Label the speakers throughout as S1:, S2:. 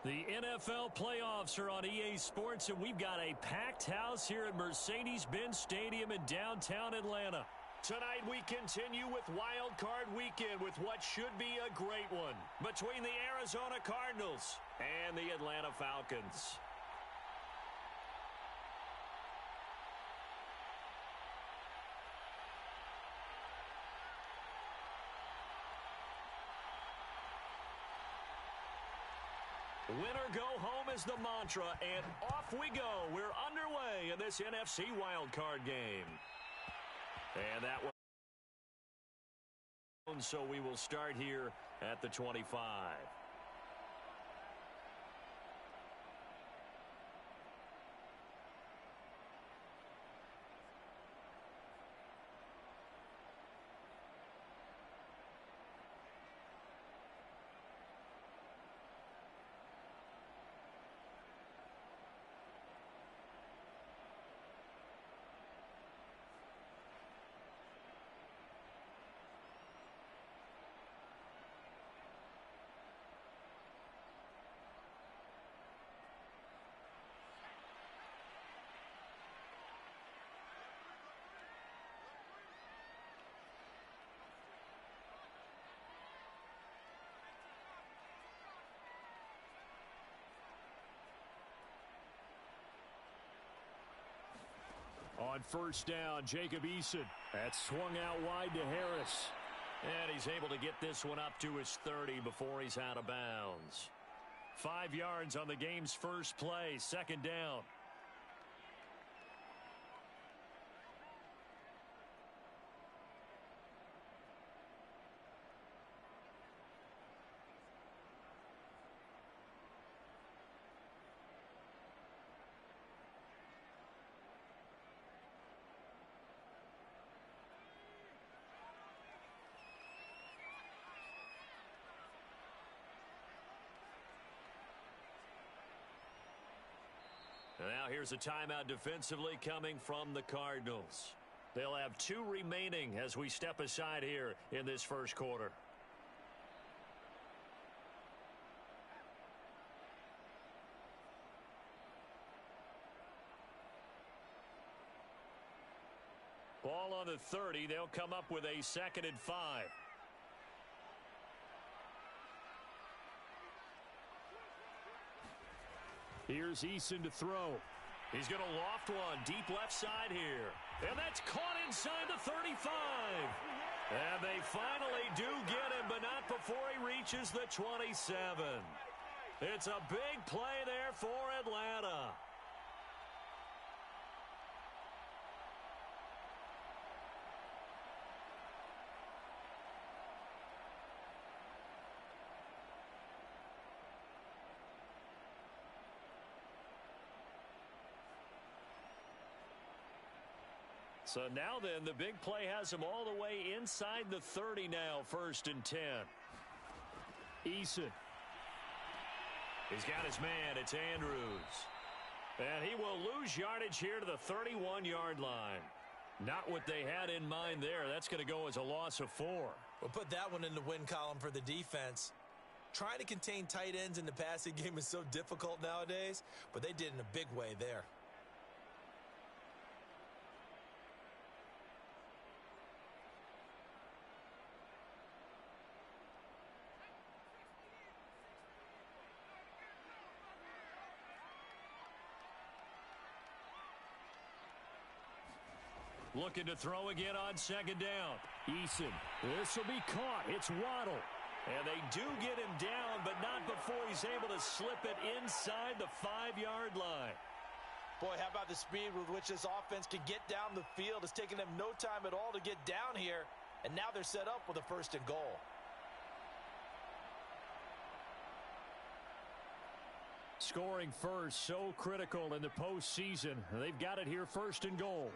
S1: The NFL playoffs are on EA Sports, and we've got a packed house here at Mercedes-Benz Stadium in downtown Atlanta. Tonight we continue with Wild Card Weekend with what should be a great one between the Arizona Cardinals and the Atlanta Falcons. Winner go home is the mantra, and off we go. We're underway in this NFC wildcard game. And that one. So we will start here at the 25. On first down, Jacob Eason. That's swung out wide to Harris. And he's able to get this one up to his 30 before he's out of bounds. 5 yards on the game's first play, second down. Now here's a timeout defensively coming from the Cardinals. They'll have 2 remaining as we step aside here in this first quarter. Ball on the 30. They'll come up with a 2nd and 5. Here's Eason to throw. He's going to loft one deep left side here. And that's caught inside the 35. And they finally do get him, but not before he reaches the 27. It's a big play there for Atlanta. So now then, the big play has him all the way inside the 30 now, 1st and 10. Eason. He's got his man. It's Andrews. And he will lose yardage here to the 31-yard line. Not what they had in mind there. That's going to go as a loss of 4.
S2: We'll put that one in the win column for the defense. Trying to contain tight ends in the passing game is so difficult nowadays, but they did in a big way there.
S1: Looking to throw again on 2nd down. Eason. This will be caught. It's Waddle. And they do get him down, but not before he's able to slip it inside the 5-yard line.
S2: Boy, how about the speed with which this offense can get down the field? It's taken them no time at all to get down here. And now they're set up with a 1st and goal.
S1: Scoring first, so critical in the postseason. They've got it here, 1st and goal.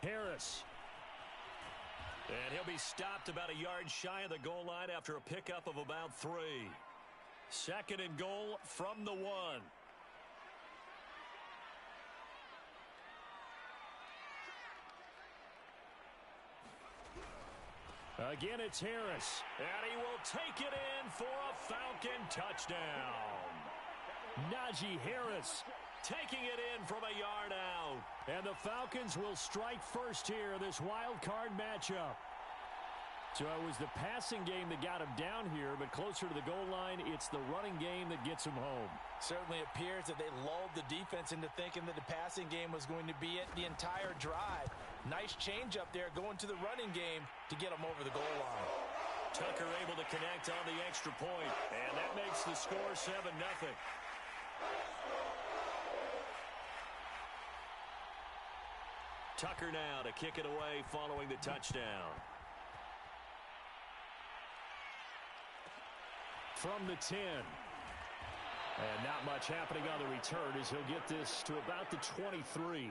S1: Harris. And he'll be stopped about a yard shy of the goal line after a pickup of about 3. 2nd and goal from the 1. Again, it's Harris. And he will take it in for a Falcon touchdown. Najee Harris taking it in from a yard out. And the Falcons will strike first here in this wild card matchup. So it was the passing game that got him down here, but closer to the goal line, it's the running game that gets him home.
S2: Certainly appears that they lulled the defense into thinking that the passing game was going to be it the entire drive. Nice change up there going to the running game to get him over the goal line.
S1: Tucker able to connect on the extra point, and that makes the score 7-0. Tucker now to kick it away following the touchdown. From the 10. And not much happening on the return as he'll get this to about the 23.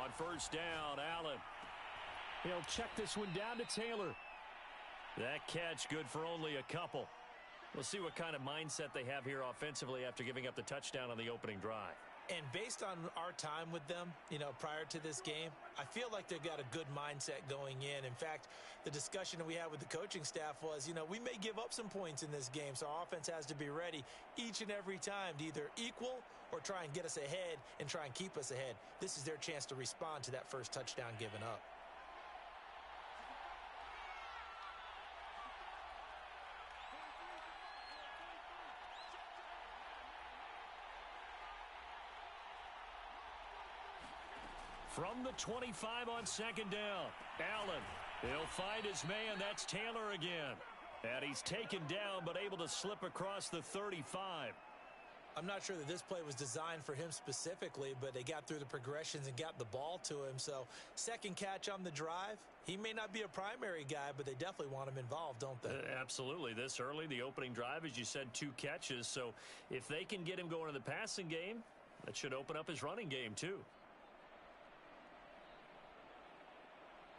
S1: On first down, Allen. He'll check this one down to Taylor. That catch good for only a couple. We'll see what kind of mindset they have here offensively after giving up the touchdown on the opening drive.
S2: And based on our time with them, prior to this game, I feel like they've got a good mindset going in. In fact, the discussion that we had with the coaching staff was, we may give up some points in this game, so our offense has to be ready each and every time to either equal or try and get us ahead and try and keep us ahead. This is their chance to respond to that first touchdown given up.
S1: From the 25 on second down, Allen. He'll find his man. That's Taylor again. And he's taken down but able to slip across the 35.
S2: I'm not sure that this play was designed for him specifically, but they got through the progressions and got the ball to him. So second catch on the drive. He may not be a primary guy, but they definitely want him involved, don't they?
S1: Absolutely. This early, the opening drive, as you said, 2 catches. So if they can get him going in the passing game, that should open up his running game too.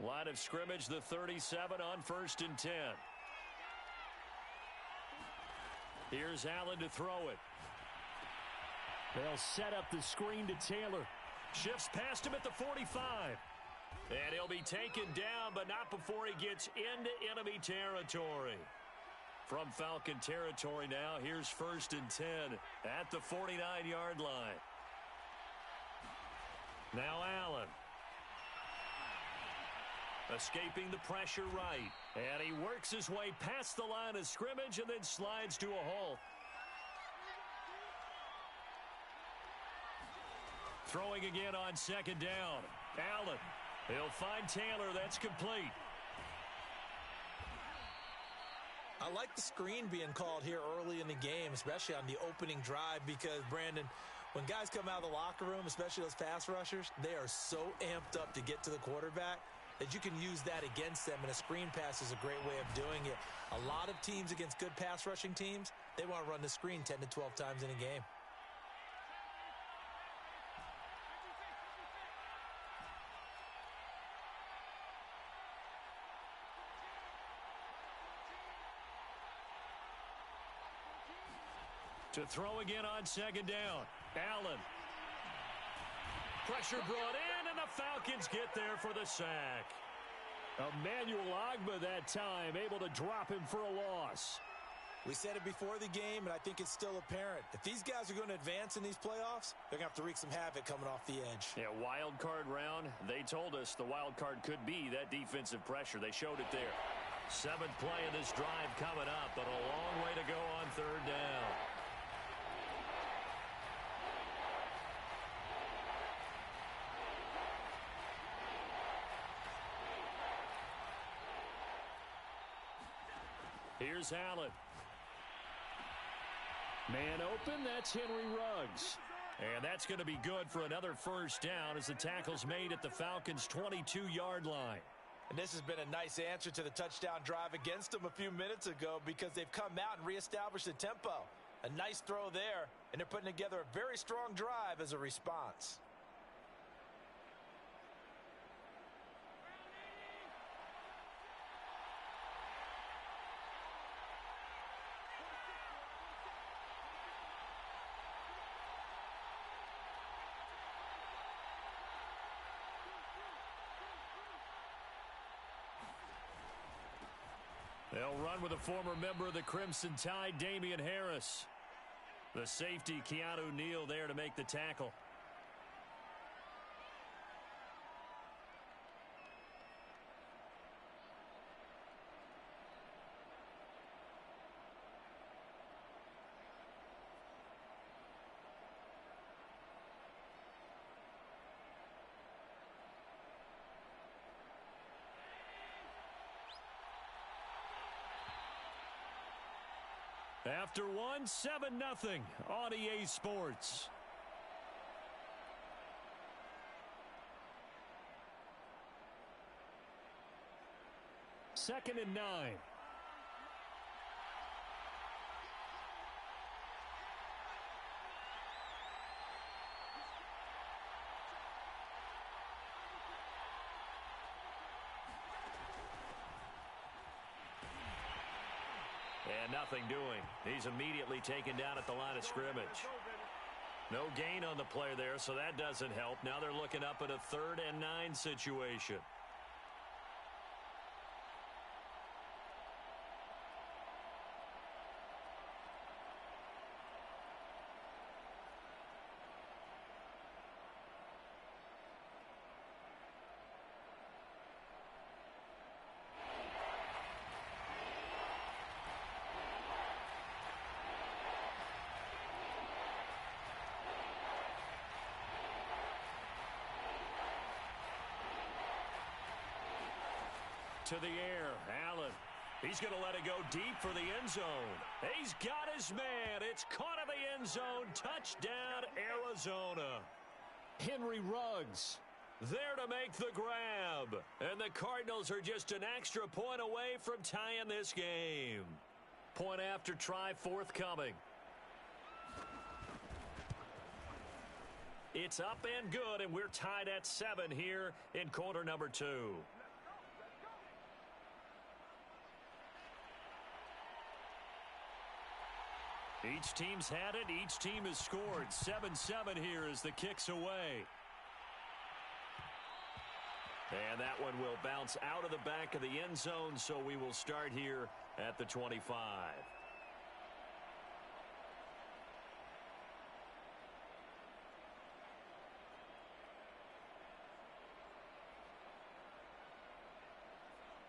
S1: Line of scrimmage, the 37 on first and 10. Here's Allen to throw it. They'll set up the screen to Taylor. Shifts past him at the 45. And he'll be taken down, but not before he gets into enemy territory. From Falcon territory now, here's first and 10 at the 49-yard line. Now Allen. Escaping the pressure right. And he works his way past the line of scrimmage and then slides to a halt. Throwing again on second down. Allen. He'll find Taylor. That's complete.
S2: I like the screen being called here early in the game, especially on the opening drive, because, Brandon, when guys come out of the locker room, especially those pass rushers, they are so amped up to get to the quarterback that you can use that against them, and a screen pass is a great way of doing it. A lot of teams against good pass rushing teams, they want to run the screen 10 to 12 times in a game.
S1: To throw again on second down. Allen. Pressure brought in, and the Falcons get there for the sack. Emmanuel Ogbah that time, able to drop him for a loss.
S2: We said it before the game, and I think it's still apparent. If these guys are going to advance in these playoffs, they're going to have to wreak some havoc coming off the edge.
S1: Yeah, wild card round. They told us the wild card could be that defensive pressure. They showed it there. 7th play of this drive coming up, but a long way to go on third down. Here's Allen. Man open, that's Henry Ruggs. And that's going to be good for another first down as the tackle's made at the Falcons' 22-yard line.
S2: And this has been a nice answer to the touchdown drive against them a few minutes ago because they've come out and reestablished the tempo. A nice throw there, and they're putting together a very strong drive as a response.
S1: They'll run with a former member of the Crimson Tide, Damian Harris. The safety, Keanu Neal, there to make the tackle. After one, 7-0 on EA Sports. Second and 9. And nothing doing. He's immediately taken down at the line of scrimmage. No gain on the play there, so that doesn't help. Now they're looking up at a 3rd and 9 situation. To the air, Allen. He's going to let it go deep for the end zone. He's got his man. It's caught in the end zone. Touchdown, Arizona. Henry Ruggs there to make the grab. And the Cardinals are just an extra point away from tying this game. Point after try forthcoming. It's up and good, and we're tied at 7 here in quarter number 2. Each team's had it. Each team has scored. 7-7 here as the kick's away. And that one will bounce out of the back of the end zone, so we will start here at the 25.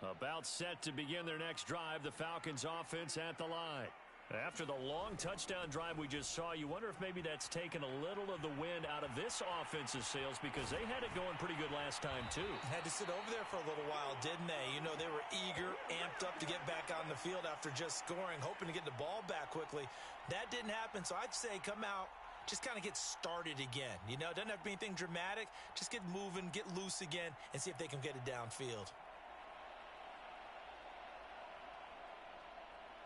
S1: About set to begin their next drive, the Falcons offense at the line. After the long touchdown drive we just saw, you wonder if maybe that's taken a little of the wind out of this offensive sails because they had it going pretty good last time, too.
S2: Had to sit over there for a little while, didn't they? You know, they were eager, amped up to get back on the field after just scoring, hoping to get the ball back quickly. That didn't happen, so I'd say come out, just kind of get started again. You know, it doesn't have to be anything dramatic. Just get moving, get loose again, and see if they can get it downfield.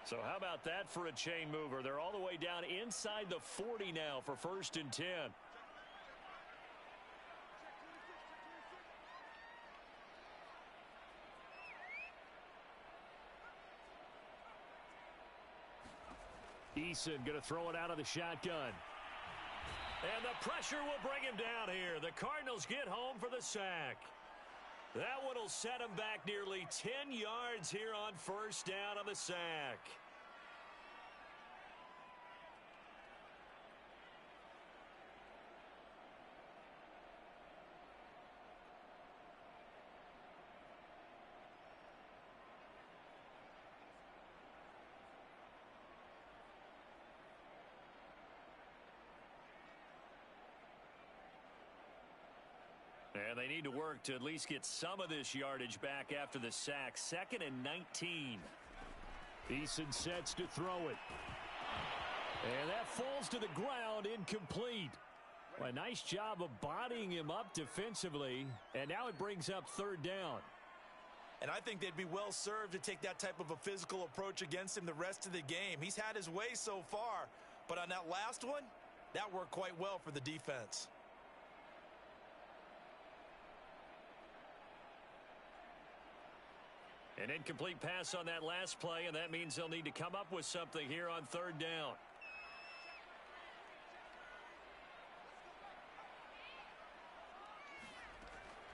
S1: So how about that for a chain mover? They're all the way down inside the 40 now for 1st and 10. Eason going to throw it out of the shotgun. And the pressure will bring him down here. The Cardinals get home for the sack. That one will set him back nearly 10 yards here on 1st down on the sack. And they need to work to at least get some of this yardage back after the sack. 2nd and 19. Eason sets to throw it. And that falls to the ground, incomplete. A nice job of bodying him up defensively, and now it brings up third down.
S2: And I think they'd be well served to take that type of a physical approach against him the rest of the game. He's had his way so far, but on that last one, that worked quite well for the defense.
S1: An incomplete pass on that last play, and that means they'll need to come up with something here on third down.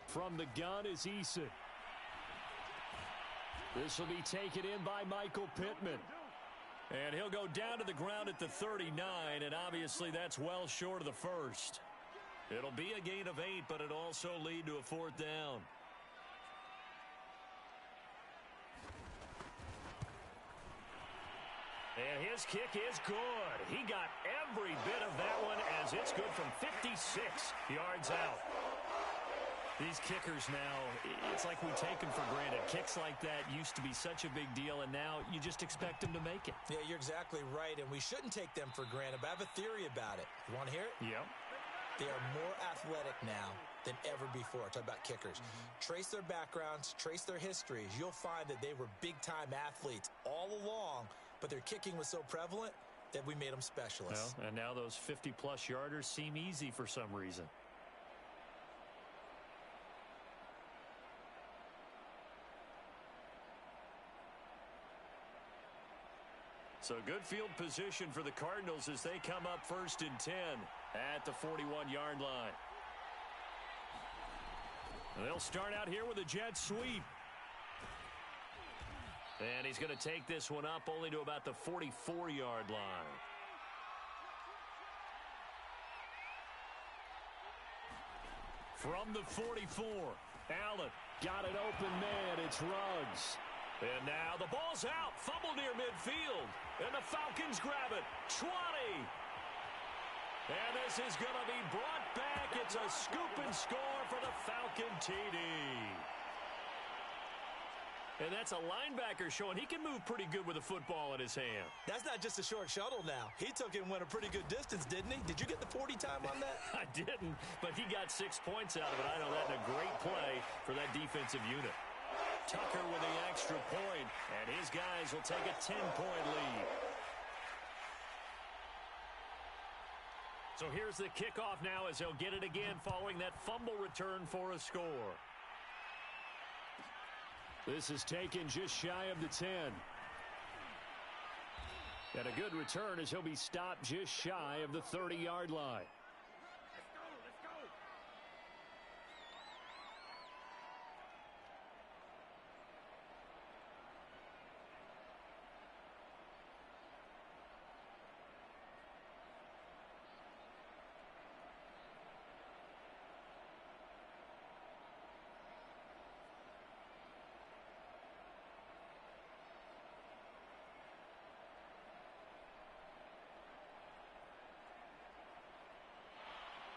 S1: From the gun is Eason. This will be taken in by Michael Pittman. And he'll go down to the ground at the 39, and obviously that's well short of the first. It'll be a gain of 8, but it'll also lead to a fourth down. And his kick is good. He got every bit of that one as it's good from 56 yards out. These kickers now, it's like we take them for granted. Kicks like that used to be such a big deal, and now you just expect them to make it.
S2: Yeah, you're exactly right, and we shouldn't take them for granted, but I have a theory about it. You want to hear it?
S1: Yep.
S2: They are more athletic now than ever before. Talk about kickers. Trace their backgrounds, trace their histories. You'll find that they were big-time athletes all along, but their kicking was so prevalent that we made them specialists.
S1: Well, and now those 50-plus yarders seem easy for some reason. So good field position for the Cardinals as they come up 1st and 10 at the 41-yard line. They'll start out here with a jet sweep. And he's going to take this one up only to about the 44-yard line. From the 44, Allen got an open man. It's Ruggs. And now the ball's out. Fumble near midfield. And the Falcons grab it. 20. And this is going to be brought back. It's a scoop and score for the Falcon TD. And that's a linebacker showing he can move pretty good with a football in his hand.
S2: That's not just a short shuttle now. He took it and went a pretty good distance, didn't he? Did you get the 40 time on that?
S1: I didn't, but he got 6 points out of it. I know that in a great play for that defensive unit. Tucker with the extra point, and his guys will take a 10-point lead. So here's the kickoff now as they'll get it again following that fumble return for a score. This is taken just shy of the 10. And a good return as he'll be stopped just shy of the 30-yard line.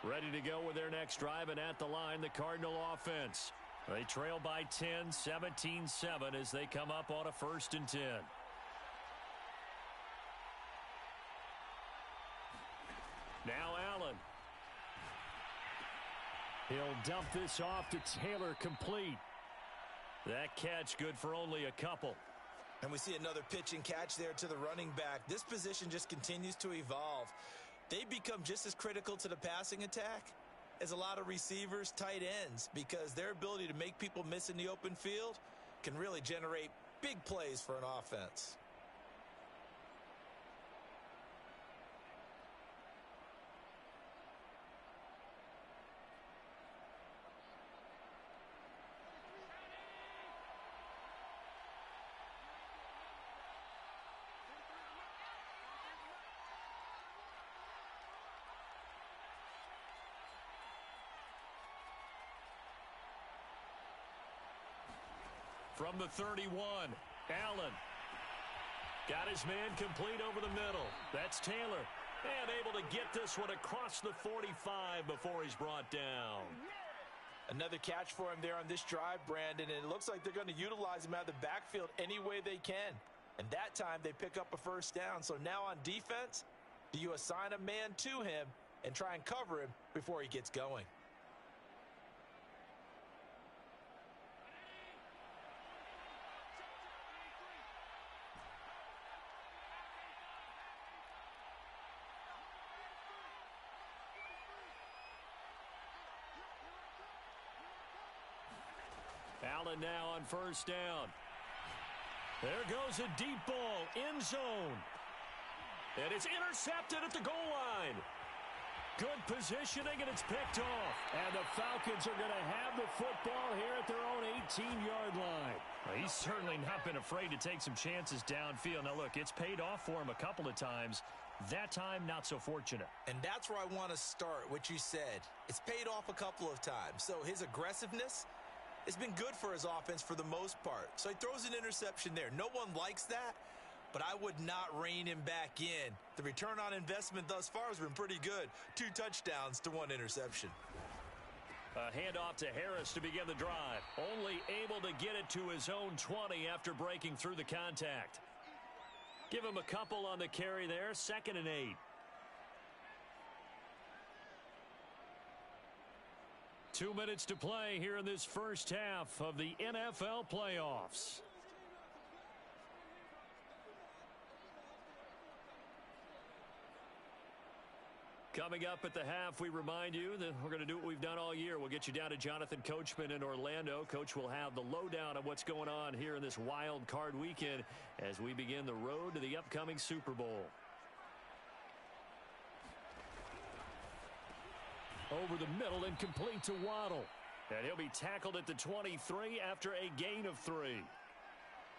S1: Ready to go with their next drive, and at the line, the Cardinal offense. They trail by 10, 17-7 as they come up on a 1st and 10. Now Allen. He'll dump this off to Taylor, complete. That catch good for only a couple.
S2: And we see another pitch and catch there to the running back. This position just continues to evolve. They become just as critical to the passing attack as a lot of receivers, tight ends, because their ability to make people miss in the open field can really generate big plays for an offense.
S1: From the 31, Allen. Got his man complete over the middle. That's Taylor. And able to get this one across the 45 before he's brought down.
S2: Another catch for him there on this drive, Brandon. And it looks like they're going to utilize him out of the backfield any way they can. And that time they pick up a 1st down. So now on defense, do you assign a man to him and try and cover him before he gets going.
S1: Allen now on first down. There goes a deep ball, end zone. And it's intercepted at the goal line. Good positioning, and it's picked off. And the Falcons are going to have the football here at their own 18-yard line. Well, he's certainly not been afraid to take some chances downfield. Now, look, it's paid off for him a couple of times. That time, not so fortunate.
S2: And that's where I want to start, what you said. It's paid off a couple of times. So his aggressiveness, it's been good for his offense for the most part. So he throws an interception there. No one likes that, but I would not rein him back in. The return on investment thus far has been pretty good. 2 touchdowns to 1 interception.
S1: A handoff to Harris to begin the drive. Only able to get it to his own 20 after breaking through the contact. Give him a couple on the carry there. 2nd and 8. 2 minutes to play here in this first half of the NFL playoffs. Coming up at the half, we remind you that we're going to do what we've done all year. We'll get you down to Jonathan Coachman in Orlando. Coach will have the lowdown on what's going on here in this wild card weekend as we begin the road to the upcoming Super Bowl. Over the middle and complete to Waddle. And he'll be tackled at the 23 after a gain of 3.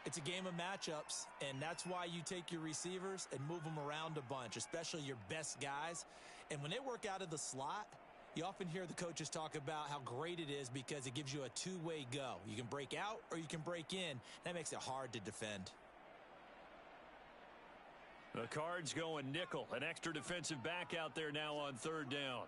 S2: It's a game of matchups, and that's why you take your receivers and move them around a bunch, especially your best guys. And when they work out of the slot, you often hear the coaches talk about how great it is because it gives you a two-way go. You can break out or you can break in. That makes it hard to defend.
S1: The Cards going nickel. An extra defensive back out there now on 3rd down.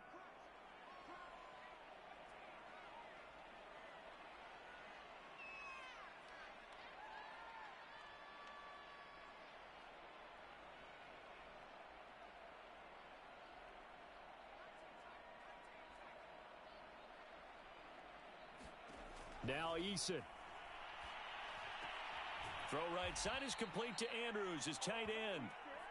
S1: Now Eason. Throw right side is complete to Andrews, his tight end.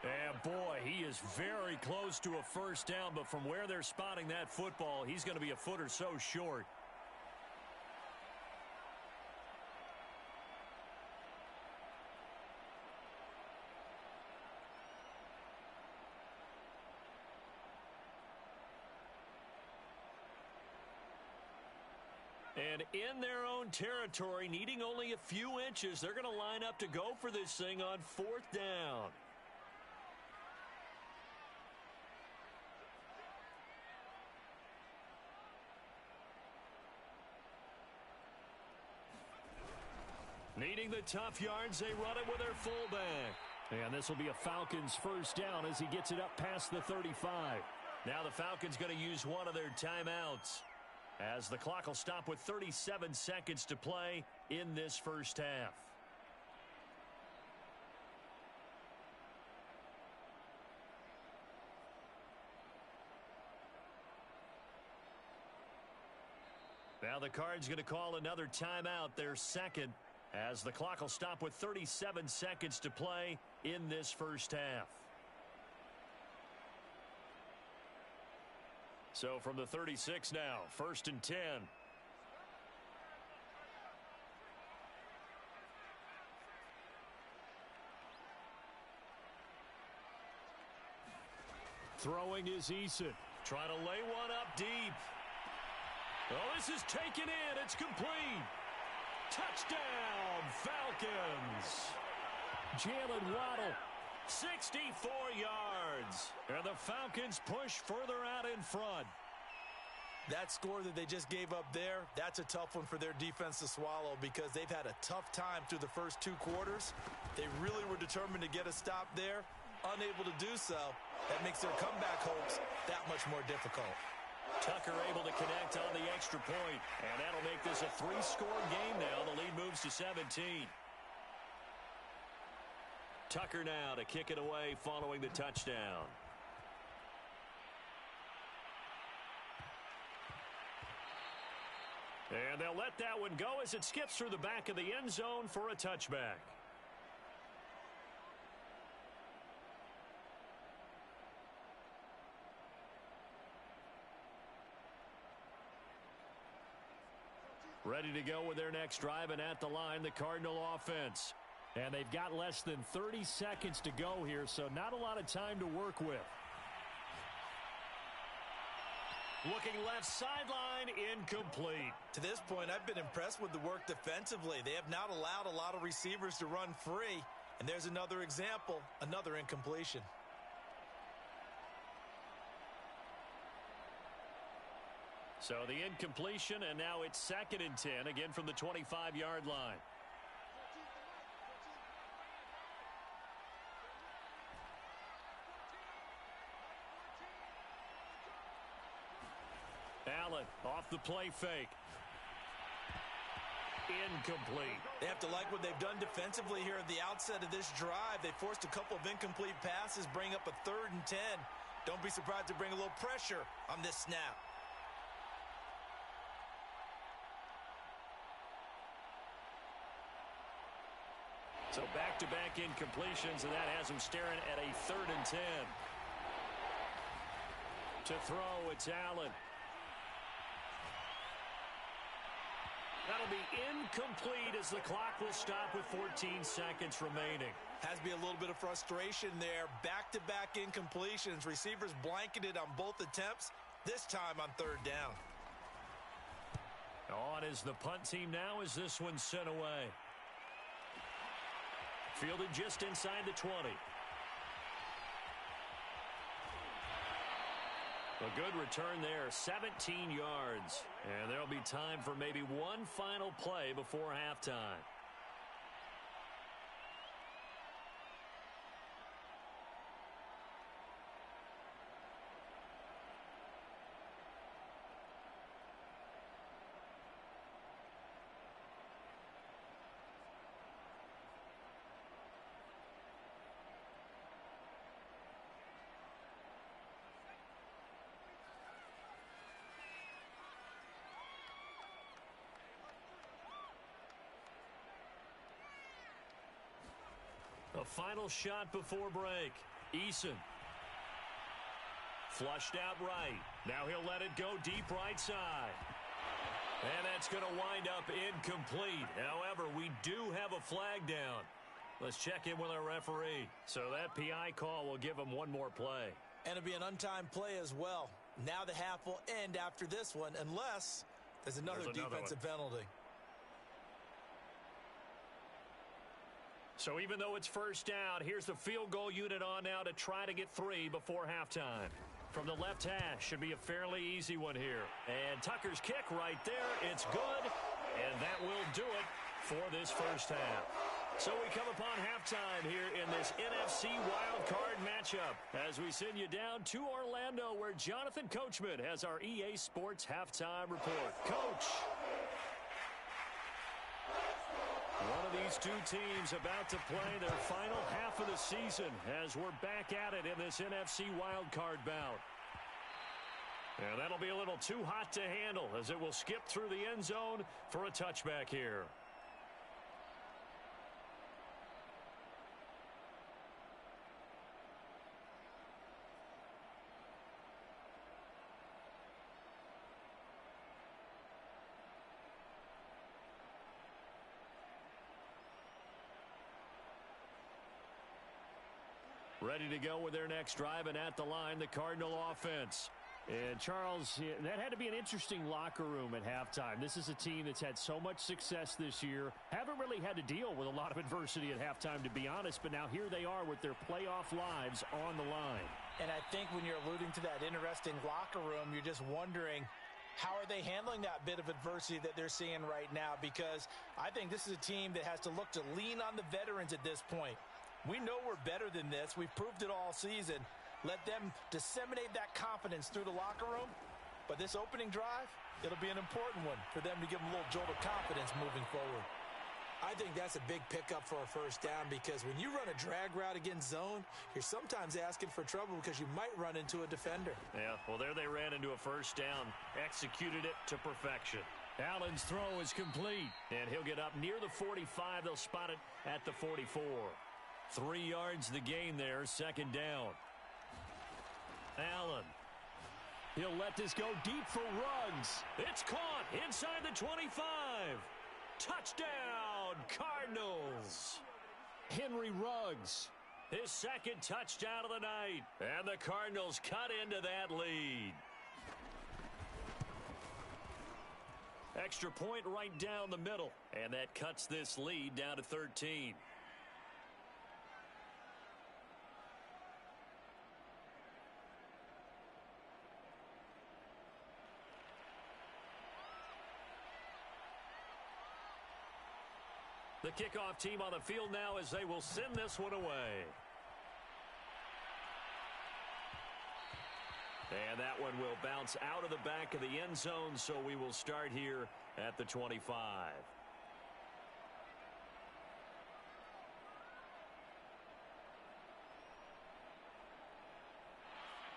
S1: And boy, he is very close to a first down, but from where they're spotting that football, he's going to be a foot or so short. And in their own territory, needing only a few inches, they're going to line up to go for this thing on 4th down. Needing the tough yards, they run it with their fullback. And this will be a Falcons first down as he gets it up past the 35. Now the Falcons going to use one of their timeouts, as the clock will stop with 37 seconds to play in this first half. Now the Cards going to call another timeout, their second, as the clock will stop with 37 seconds to play in this first half. So from the 36 now, 1st and 10. Throwing is Eason. Trying to lay one up deep. Oh, this is taken in. It's complete. Touchdown, Falcons. Jalen Waddle, 64 yards. And the Falcons push further out in front.
S2: That score that they just gave up there, that's a tough one for their defense to swallow because they've had a tough time through the first 2 quarters. They really were determined to get a stop there. Unable to do so, that makes their comeback hopes that much more difficult.
S1: Tucker able to connect on the extra point, and that'll make this a 3-score game now. The lead moves to 17. Tucker now to kick it away following the touchdown. And they'll let that one go as it skips through the back of the end zone for a touchback. Ready to go with their next drive, and at the line, the Cardinal offense. And they've got less than 30 seconds to go here, so not a lot of time to work with. Looking left sideline, incomplete.
S2: To this point, I've been impressed with the work defensively. They have not allowed a lot of receivers to run free. And there's another example, another incompletion.
S1: So the incompletion, and now it's 2nd and 10, again from the 25-yard line. Allen off the play fake. Incomplete.
S2: They have to like what they've done defensively here at the outset of this drive. They forced a couple of incomplete passes, bring up a 3rd and 10. Don't be surprised to bring a little pressure on this snap.
S1: So back-to-back incompletions, and that has him staring at a 3rd and 10. To throw, it's Allen. That'll be incomplete as the clock will stop with 14 seconds remaining.
S2: Has to be a little bit of frustration there. Back-to-back incompletions. Receivers blanketed on both attempts, this time on 3rd down.
S1: On is the punt team now as this one's sent away. Fielded just inside the 20. A good return there, 17 yards. And there'll be time for maybe one final play before halftime. A final shot before break. Eason. Flushed out right. Now he'll let it go deep right side. And that's going to wind up incomplete. However, we do have a flag down. Let's check in with our referee. So that PI call will give him one more play.
S2: And it'll be an untimed play as well. Now the half will end after this one, unless there's another defensive penalty.
S1: So even though it's 1st down, here's the field goal unit on now to try to get 3 before halftime. From the left hash, should be a fairly easy one here. And Tucker's kick right there. It's good, and that will do it for this 1st half. So we come upon halftime here in this NFC wildcard matchup as we send you down to Orlando where Jonathan Coachman has our EA Sports halftime report. Coach. One of these two teams about to play their final half of the season as we're back at it in this NFC wildcard bout. And that'll be a little too hot to handle as it will skip through the end zone for a touchback here. Ready to go with their next drive, and at the line, the Cardinal offense. And, Charles, that had to be an interesting locker room at halftime. This is a team that's had so much success this year. Haven't really had to deal with a lot of adversity at halftime, to be honest, but now here they are with their playoff lives on the line.
S2: And I think when you're alluding to that interesting locker room, you're just wondering, how are they handling that bit of adversity that they're seeing right now? Because I think this is a team that has to look to lean on the veterans at this point. We know we're better than this. We've proved it all season. Let them disseminate that confidence through the locker room. But this opening drive, it'll be an important one for them to give them a little jolt of confidence moving forward. I think that's a big pickup for a 1st down because when you run a drag route against zone, you're sometimes asking for trouble because you might run into a defender.
S1: Yeah, well, there they ran into a 1st down, executed it to perfection. Allen's throw is complete, and he'll get up near the 45. They'll spot it at the 44. 3 yards the gain there, second down. Allen. He'll let this go deep for Ruggs. It's caught inside the 25. Touchdown, Cardinals. Henry Ruggs. His second touchdown of the night. And the Cardinals cut into that lead. Extra point right down the middle. And that cuts this lead down to 13. The kickoff team on the field now as they will send this one away. And that one will bounce out of the back of the end zone, so we will start here at the 25.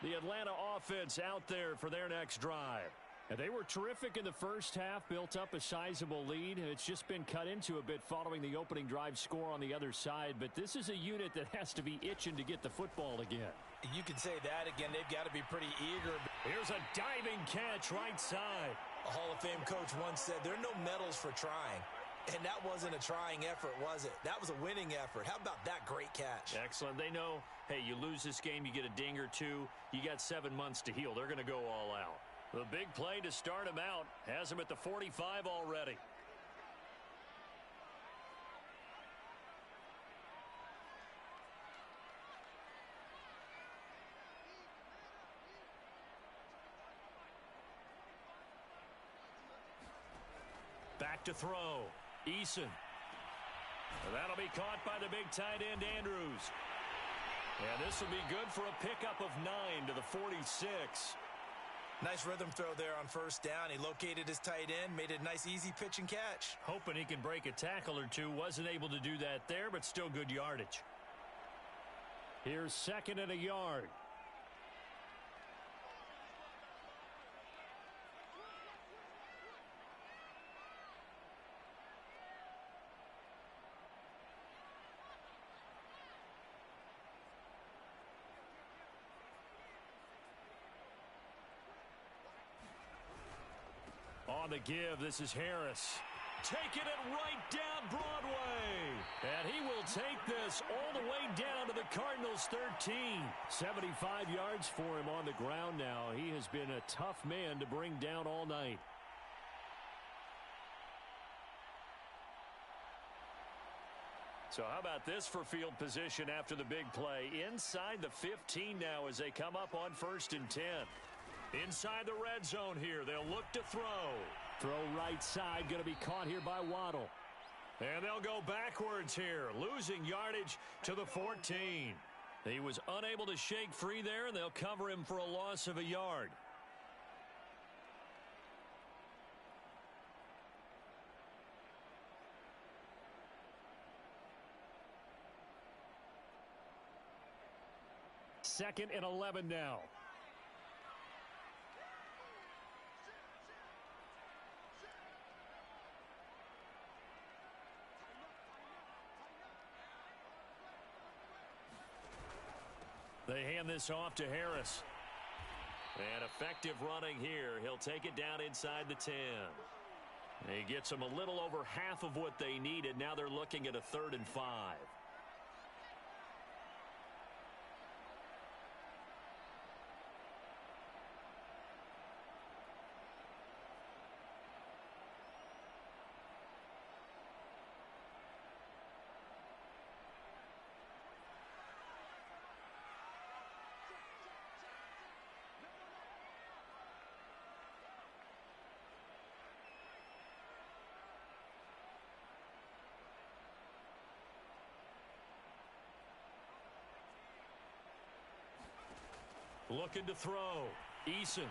S1: The Atlanta offense out there for their next drive. And they were terrific in the first half, built up a sizable lead. It's just been cut into a bit following the opening drive score on the other side. But this is a unit that has to be itching to get the football again.
S2: You can say that again. They've got to be pretty eager.
S1: Here's a diving catch right side.
S2: A Hall of Fame coach once said, there are no medals for trying. And that wasn't a trying effort, was it? That was a winning effort. How about that great catch?
S1: Excellent. They know, hey, you lose this game, you get a ding or two. You got 7 months to heal. They're going to go all out. The big play to start him out has him at the 45 already. Back to throw. Eason. That'll be caught by the big tight end, Andrews. And this will be good for a pickup of 9 to the 46.
S2: Nice rhythm throw there on first down. He located his tight end, made it a nice easy pitch and catch.
S1: Hoping he can break a tackle or two. Wasn't able to do that there, but still good yardage. Here's second and a yard. On the give, this is Harris. Taking it right down Broadway. And he will take this all the way down to the Cardinals' 13. 75 yards for him on the ground now. He has been a tough man to bring down all night. So how about this for field position after the big play? Inside the 15 now as they come up on 1st and 10. Inside the red zone here. They'll look to throw. Throw right side. Going to be caught here by Waddle. And they'll go backwards here. Losing yardage to the 14. He was unable to shake free there, and they'll cover him for a loss of a yard. Second and 11 now. They hand this off to Harris. And effective running here. He'll take it down inside the 10. He gets them a little over half of what they needed. Now they're looking at a 3rd and 5. Looking to throw. Eason.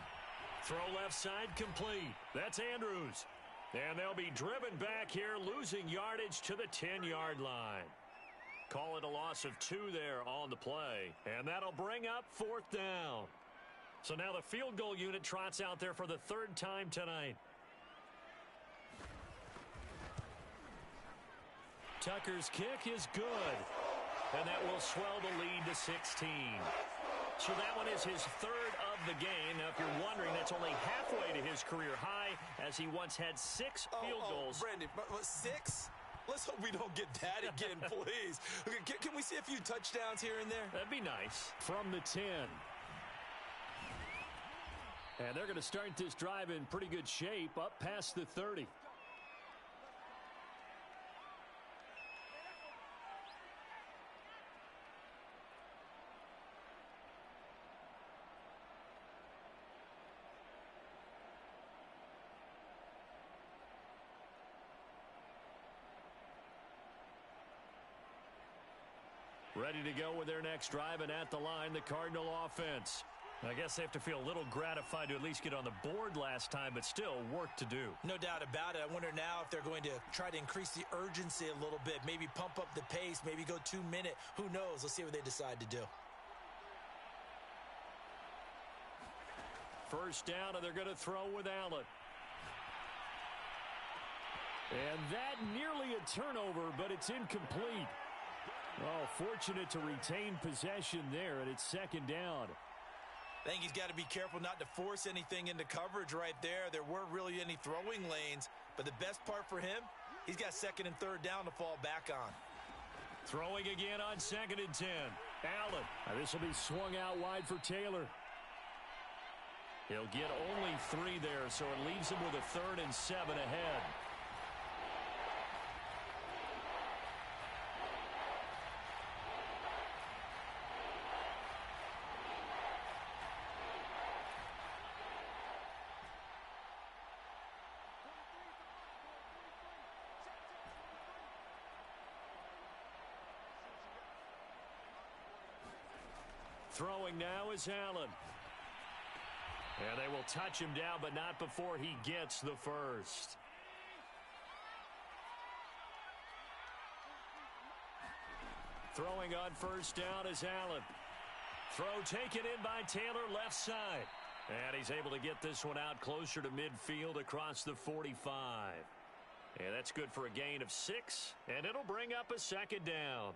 S1: Throw left side complete. That's Andrews. And they'll be driven back here, losing yardage to the 10-yard line. Call it a loss of 2 there on the play. And that'll bring up 4th down. So now the field goal unit trots out there for the 3rd time tonight. Tucker's kick is good. And that will swell the lead to 16. So that one is his third of the game. Now, if you're wondering, that's only halfway to his career high, as he once had 6 field goals.
S2: Brandon, 6? Let's hope we don't get that again, please. Okay, can we see a few touchdowns here and there?
S1: That'd be nice. From the 10. And they're going to start this drive in pretty good shape, up past the 30. Ready to go with their next drive, and at the line, the Cardinal offense. I guess they have to feel a little gratified to at least get on the board last time, but still work to do.
S2: No doubt about it. I wonder now if they're going to try to increase the urgency a little bit, maybe pump up the pace, maybe go 2-minute. Who knows? Let's see what they decide to do.
S1: First down, and they're going to throw with Allen. And that nearly a turnover, but it's incomplete. Oh, fortunate to retain possession there, and it's second down.
S2: I think he's got to be careful not to force anything into coverage right there. There weren't really any throwing lanes, but the best part for him, he's got second and third down to fall back on.
S1: Throwing again on 2nd and 10. Allen. This will be swung out wide for Taylor. He'll get only 3 there, so it leaves him with a 3rd and 7 ahead. Throwing now is Allen. And they will touch him down, but not before he gets the first. Throwing on first down is Allen. Throw taken in by Taylor, left side. And he's able to get this one out closer to midfield across the 45. And that's good for a gain of 6, and it'll bring up a second down.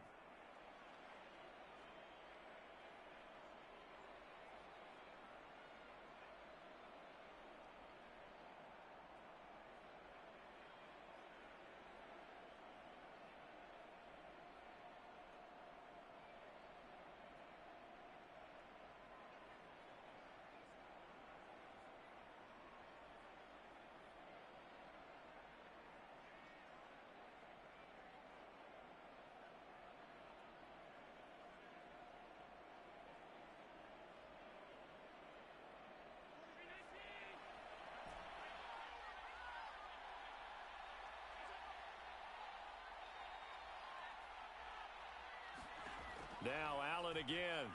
S1: Now Allen again.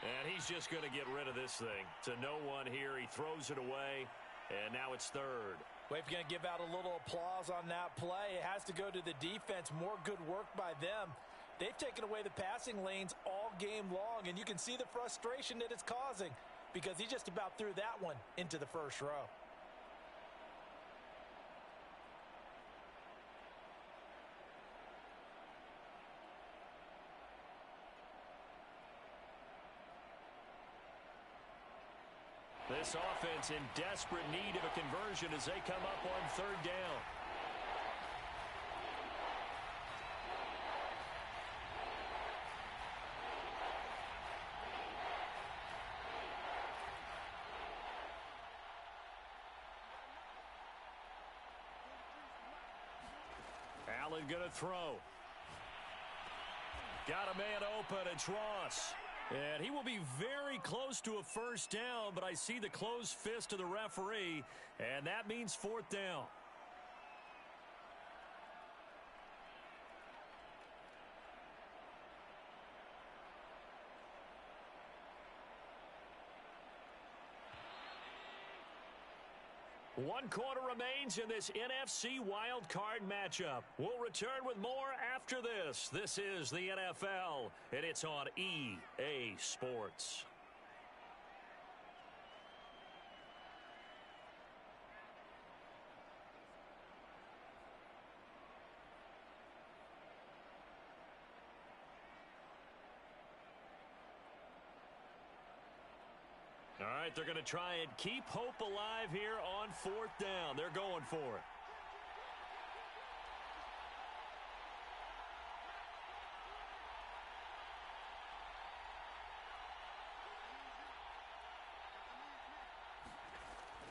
S1: And he's just going to get rid of this thing. To no one here. He throws it away. And now it's 3rd.
S2: Well, if you're going to give out a little applause on that play, it has to go to the defense. More good work by them. They've taken away the passing lanes all game long, and you can see the frustration that it's causing because he just about threw that one into the first row.
S1: This offense in desperate need of a conversion as they come up on 3rd down. Allen going to throw. Got a man open. It's Ross. And he will be very close to a first down, but I see the closed fist of the referee, and that means 4th down. One quarter remains in this NFC wild card matchup. We'll return with more after this. This is the NFL, and it's on EA Sports. right, they're going to try and keep hope alive here on 4th down. They're going for it.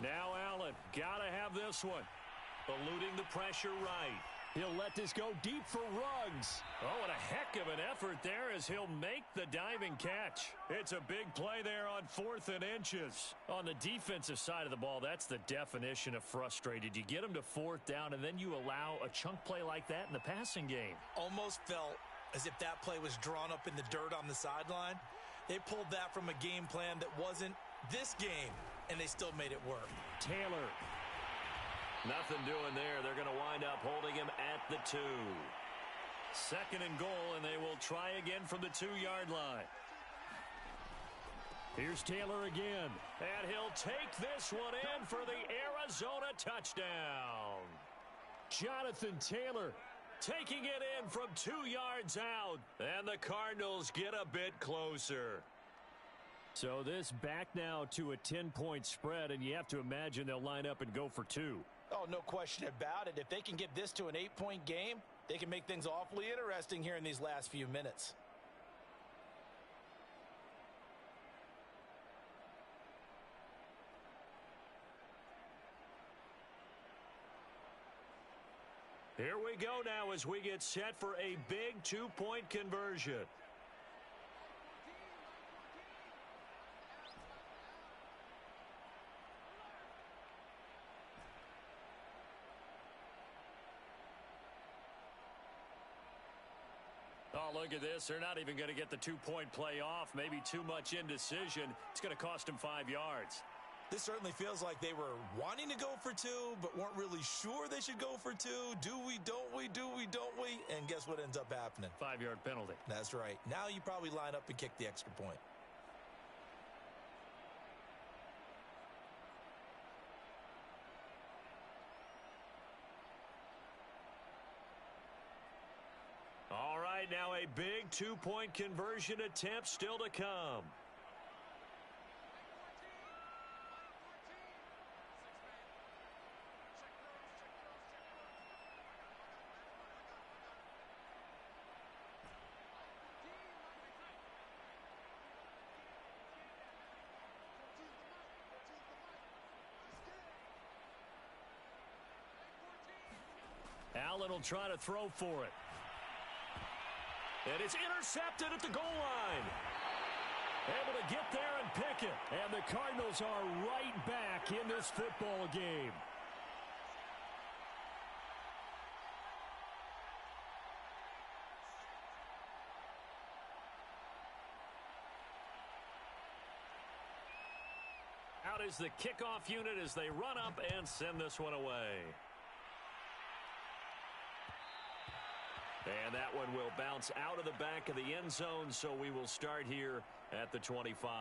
S1: Now Allen, got to have this one. Eluding the pressure right. He'll let this go deep for Ruggs. Oh, and a heck of an effort there as he'll make the diving catch. It's a big play there on 4th and inches. On the defensive side of the ball, that's the definition of frustrated. You get them to 4th down, and then you allow a chunk play like that in the passing game.
S2: Almost felt as if that play was drawn up in the dirt on the sideline. They pulled that from a game plan that wasn't this game, and they still made it work.
S1: Taylor. Nothing doing there. They're going to wind up holding him at the 2. 2nd and goal, and they will try again from the 2-yard line. Here's Taylor again, and he'll take this one in for the Arizona touchdown. Jonathan Taylor taking it in from 2 yards out, and the Cardinals get a bit closer. So this back now to a 10-point spread, and you have to imagine they'll line up and go for 2.
S2: Oh, no question about it. If they can get this to an 8-point game, they can make things awfully interesting here in these last few minutes.
S1: Here we go now as we get set for a big 2-point conversion. Oh, look at this. They're not even going to get the 2-point play off. Maybe too much indecision. It's going to cost them 5 yards.
S2: This certainly feels like they were wanting to go for 2, but weren't really sure they should go for 2. Do we, don't we, do we, don't we? And guess what ends up happening?
S1: 5-yard penalty.
S2: That's right. Now you probably line up and kick the extra point.
S1: All right, now a big 2-point conversion attempt still to come. Allen will try to throw for it. And it's intercepted at the goal line. Able to get there and pick it. And the Cardinals are right back in this football game. Out is the kickoff unit as they run up and send this one away. And that one will bounce out of the back of the end zone, so we will start here at the 25.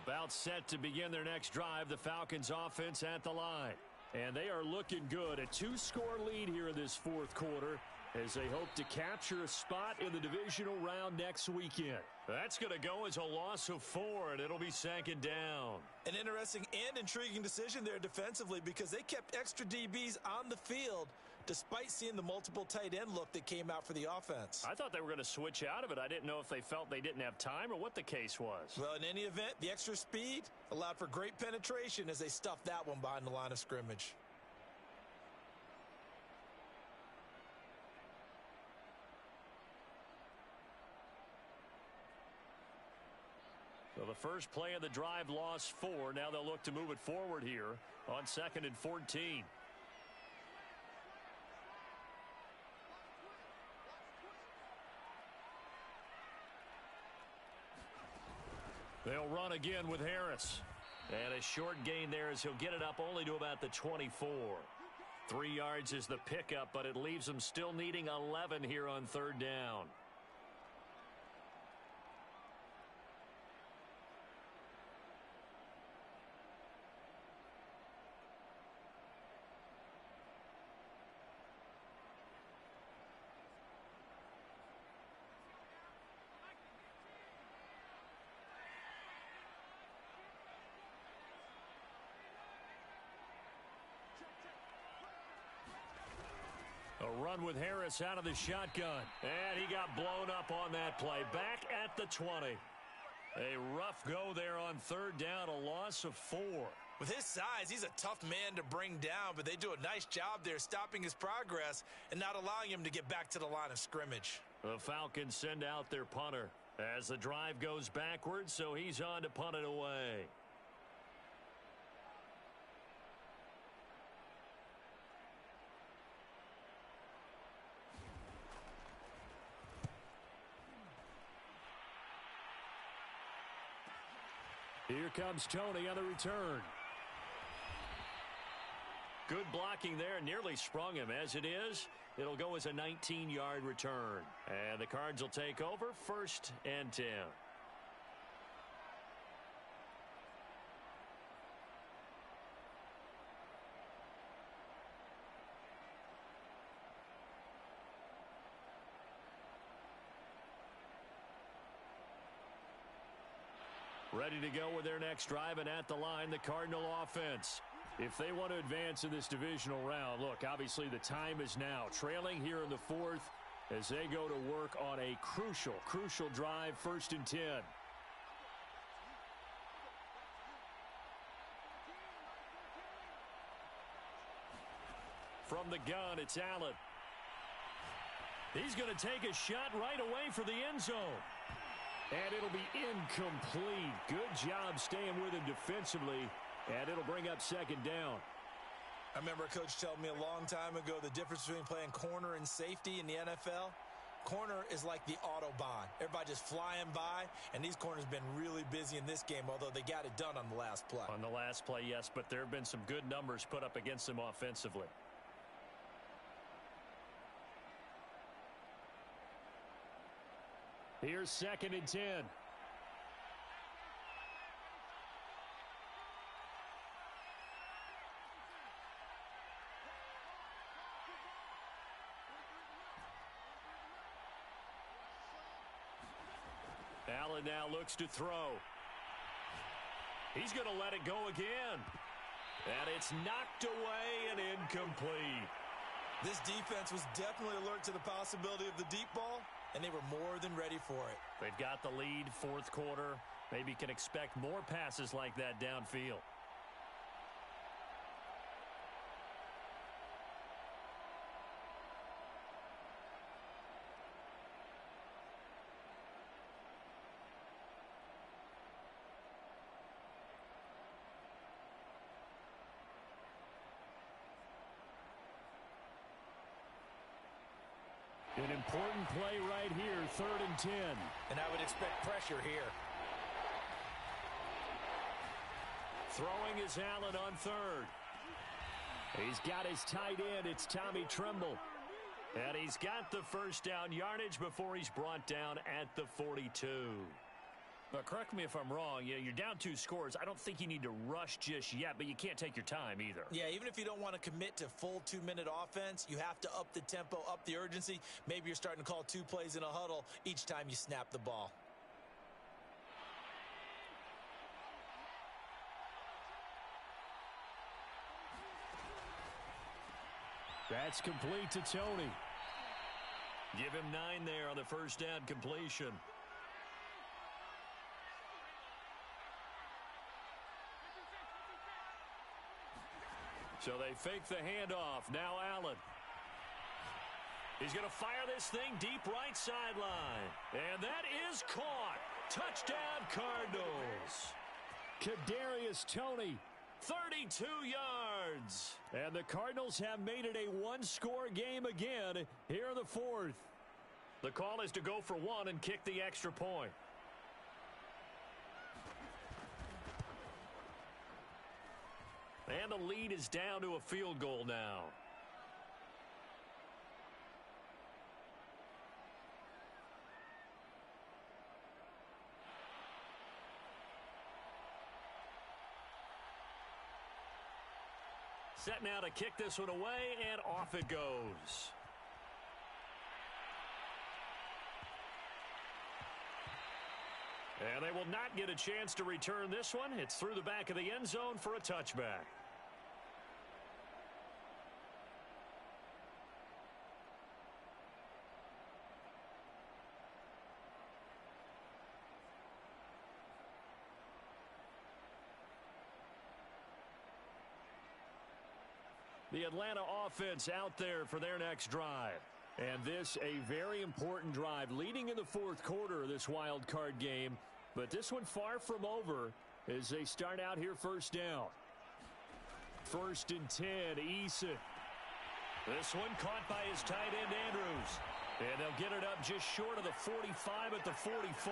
S1: About set to begin their next drive, the Falcons offense at the line. And they are looking good. A 2-score lead here in this 4th quarter as they hope to capture a spot in the divisional round next weekend. That's going to go as a loss of 4, and it'll be 2nd down.
S2: An interesting and intriguing decision there defensively because they kept extra DBs on the field despite seeing the multiple tight end look that came out for the offense.
S1: I thought they were going to switch out of it. I didn't know if they felt they didn't have time or what the case was.
S2: Well, in any event, the extra speed allowed for great penetration as they stuffed that one behind the line of scrimmage.
S1: So the first play of the drive lost 4. Now they'll look to move it forward here on 2nd and 14. They'll run again with Harris. And a short gain there as he'll get it up only to about the 24. 3 yards is the pickup, but it leaves them still needing 11 here on third down. A run with Harris out of the shotgun. And he got blown up on that play. Back at the 20. A rough go there on third down, a loss of 4.
S2: With his size, he's a tough man to bring down, but they do a nice job there stopping his progress and not allowing him to get back to the line of scrimmage.
S1: The Falcons send out their punter as the drive goes backwards, so he's on to punt it away. Here comes Tony on the return. Good blocking there, nearly sprung him. As it is, it'll go as a 19-yard return. And the Cards will take over, 1st and 10. Ready to go with their next drive, and at the line, the Cardinal offense. If they want to advance in this divisional round, look, obviously the time is now. Trailing here in the 4th as they go to work on a crucial drive, 1st and 10. From the gun, it's Allen. He's going to take a shot right away for the end zone. And it'll be incomplete. Good job staying with him defensively, and it'll bring up 2nd down.
S2: I remember a coach telling me a long time ago the difference between playing corner and safety in the NFL. Corner is like the Autobahn. Everybody just flying by, and these corners have been really busy in this game, although they got it done on the last play.
S1: On the last play, yes, but there have been some good numbers put up against them offensively. Here's 2nd and 10. Allen now looks to throw. He's going to let it go again. And it's knocked away and incomplete.
S2: This defense was definitely alert to the possibility of the deep ball, and they were more than ready for it.
S1: They've got the lead, 4th quarter. Maybe can expect more passes like that downfield. An important play right here, 3rd and 10.
S2: And I would expect pressure here.
S1: Throwing is Allen on 3rd. He's got his tight end. It's Tommy Tremble. And he's got the 1st down yardage before he's brought down at the 42. Now, correct me if I'm wrong. Yeah, you're down 2 scores. I don't think you need to rush just yet, but you can't take your time either.
S2: Yeah, even if you don't want to commit to full 2-minute offense, you have to up the tempo, up the urgency. Maybe you're starting to call 2 plays in a huddle each time you snap the ball.
S1: That's complete to Tony. Give him 9 there on the 1st down completion. So they fake the handoff. Now Allen. He's going to fire this thing deep right sideline. And that is caught. Touchdown Cardinals. Kadarius Toney, 32 yards. And the Cardinals have made it a 1-score game again here in the 4th. The call is to go for 1 and kick the extra point. And the lead is down to a field goal now. Set now to kick this one away, and off it goes. And they will not get a chance to return this one. It's through the back of the end zone for a touchback. The Atlanta offense out there for their next drive. And this a very important drive leading in the fourth quarter of this wild card game. But this one far from over as they start out here first down. 1st and 10, Eason. This one caught by his tight end, Andrews. And they'll get it up just short of the 45 at the 44.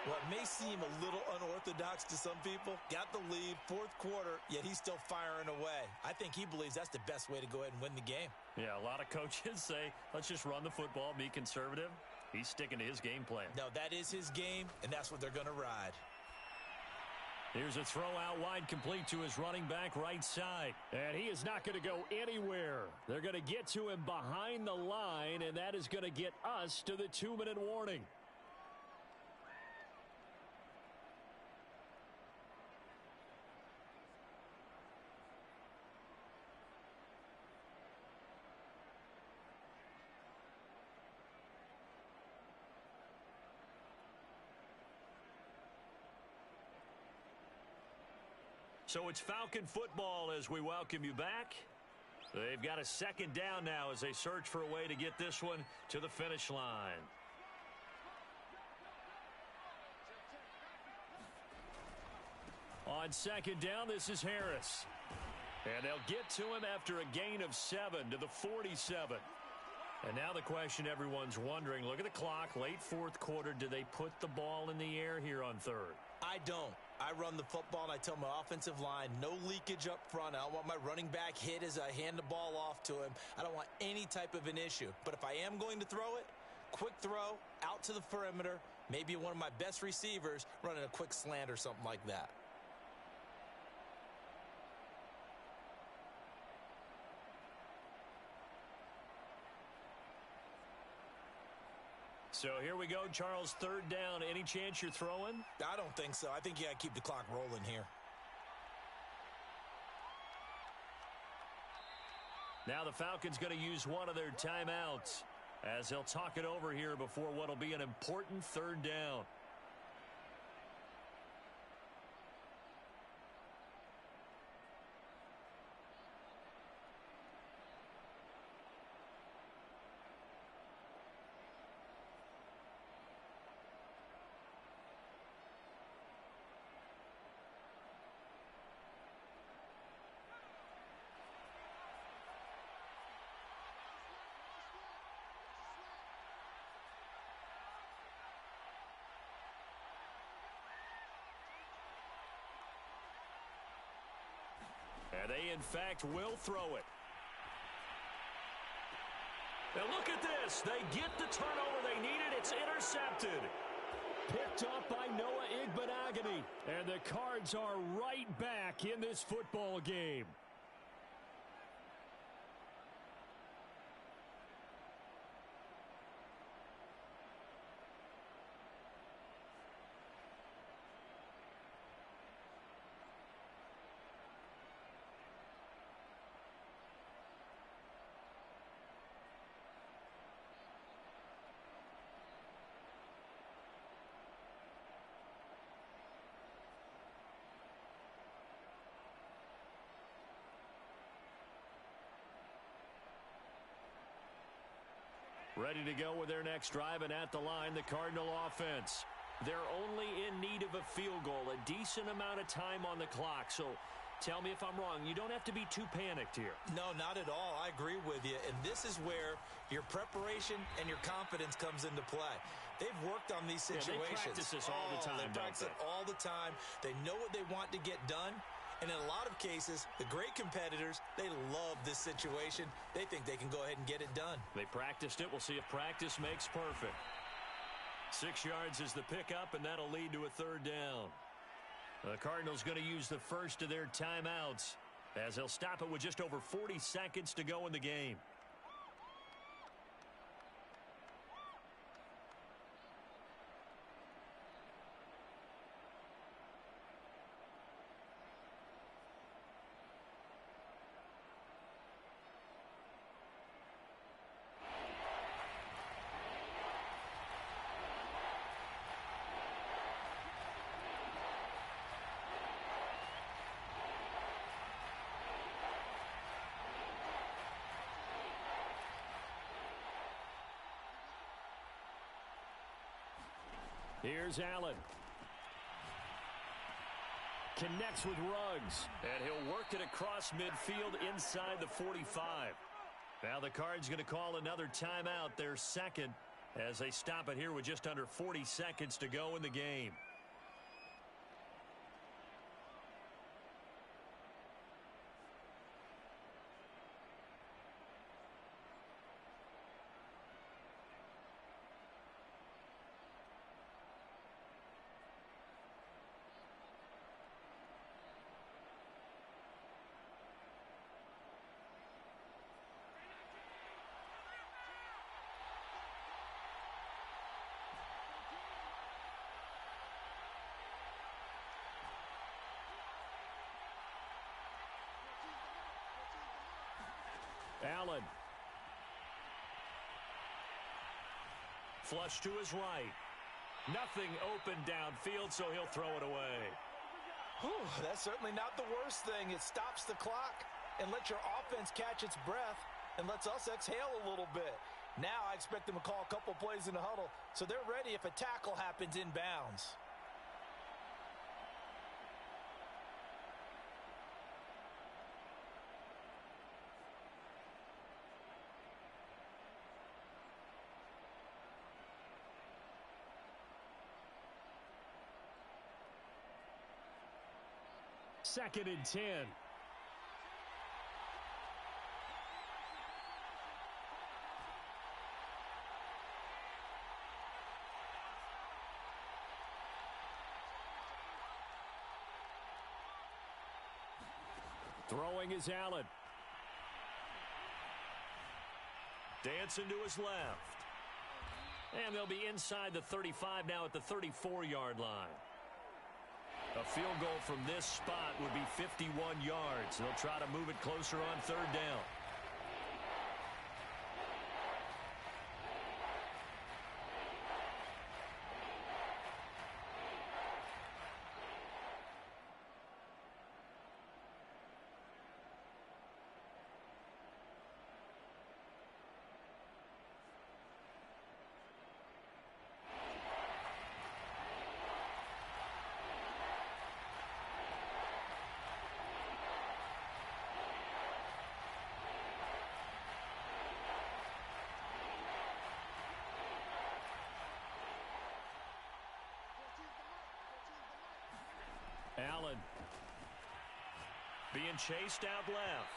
S2: What may seem a little unorthodox to some people, got the lead, fourth quarter, yet he's still firing away. I think he believes that's the best way to go ahead and win the game.
S1: Yeah, a lot of coaches say, let's just run the football, be conservative. He's sticking to his game plan.
S2: No, that is his game, and that's what they're going to ride.
S1: Here's a throw out wide, complete to his running back right side. And he is not going to go anywhere. They're going to get to him behind the line, and that is going to get us to the 2-minute warning. So it's Falcon football as we welcome you back. They've got a second down now as they search for a way to get this one to the finish line. On second down, this is Harris. And they'll get to him after a gain of 7 to the 47. And now the question everyone's wondering, look at the clock, late fourth quarter, do they put the ball in the air here on third?
S2: I don't. I run the football, and I tell my offensive line, no leakage up front. I don't want my running back hit as I hand the ball off to him. I don't want any type of an issue. But if I am going to throw it, quick throw, out to the perimeter, maybe one of my best receivers running a quick slant or something like that.
S1: So here we go, Charles, third down. Any chance you're throwing?
S2: I don't think so. I think you got to keep the clock rolling here.
S1: Now the Falcons going to use one of their timeouts as they'll talk it over here before what will be an important third down. And they, in fact, will throw it. Now look at this. They get the turnover they needed. It's intercepted. Picked up by Noah Igbenogany. And the Cards are right back in this football game. Ready to go with their next drive, and at the line, the Cardinal offense. They're only in need of a field goal, a decent amount of time on the clock. So tell me if I'm wrong. You don't have to be too panicked here.
S2: No, not at all. I agree with you. And this is where your preparation and your confidence comes into play. They've worked on these situations.
S1: Yeah, they practice this all the time,
S2: They practice it all the time. They know what they want to get done. And in a lot of cases, the great competitors, they love this situation. They think they can go ahead and get it done.
S1: They practiced it. We'll see if practice makes perfect. 6 yards is the pickup, and that'll lead to a third down. The Cardinals going to use the first of their timeouts as they'll stop it with just over 40 seconds to go in the game. Here's Allen. Connects with Ruggs. And he'll work it across midfield inside the 45. Now the Cards going to call another timeout, their second, as they stop it here with just under 40 seconds to go in the game. Allen. Flush to his right. Nothing open downfield, so he'll throw it away.
S2: Whew, that's certainly not the worst thing. It stops the clock and lets your offense catch its breath and lets us exhale a little bit. Now I expect them to call a couple plays in the huddle, so they're ready if a tackle happens inbounds.
S1: Second and 10. Throwing is Allen. Dancing to his left. And they'll be inside the 35 now at the 34-yard line. A field goal from this spot would be 51 yards. They'll try to move it closer on third down. Allen being chased out left.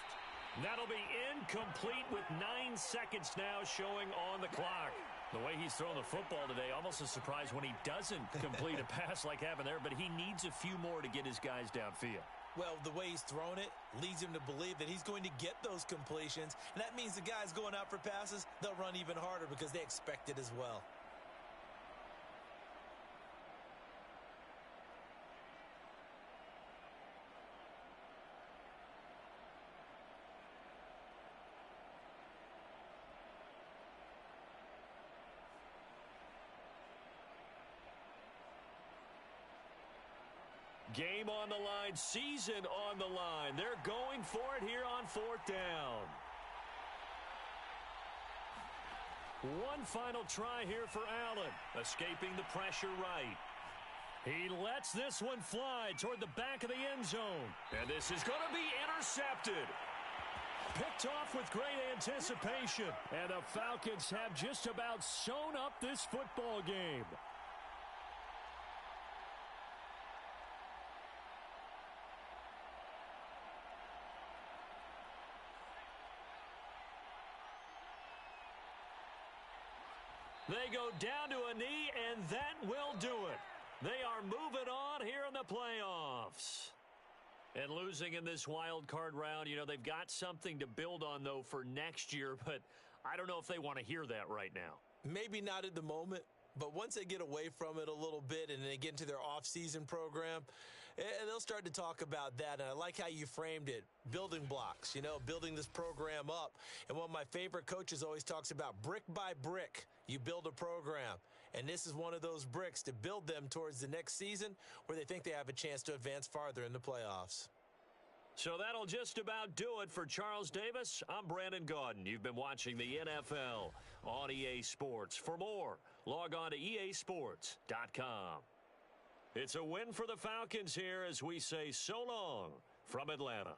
S1: That'll be incomplete with 9 seconds now showing on the clock. The way he's thrown the football today, almost a surprise when he doesn't complete a pass like happened there, but he needs a few more to get his guys downfield.
S2: Well, the way he's thrown it leads him to believe that he's going to get those completions, and that means the guys going out for passes, they'll run even harder because they expect it as well.
S1: Game on the line, season on the line. They're going for it here on fourth down. One final try here for Allen, escaping the pressure right. He lets this one fly toward the back of the end zone. And this is going to be intercepted. Picked off with great anticipation. And the Falcons have just about sewn up this football game. They go down to a knee, and that will do it. They are moving on here in the playoffs. And losing in this wild card round, you know, they've got something to build on, though, for next year, but I don't know if they want to hear that right now.
S2: Maybe not at the moment, but once they get away from it a little bit and they get into their off-season program, they'll start to talk about that. And I like how you framed it, building blocks, you know, building this program up. And one of my favorite coaches always talks about brick by brick, you build a program. And this is one of those bricks to build them towards the next season where they think they have a chance to advance farther in the playoffs.
S1: So that'll just about do it for Charles Davis. I'm Brandon Gaudin. You've been watching the NFL on EA Sports. For more, log on to easports.com. It's a win for the Falcons here as we say so long from Atlanta.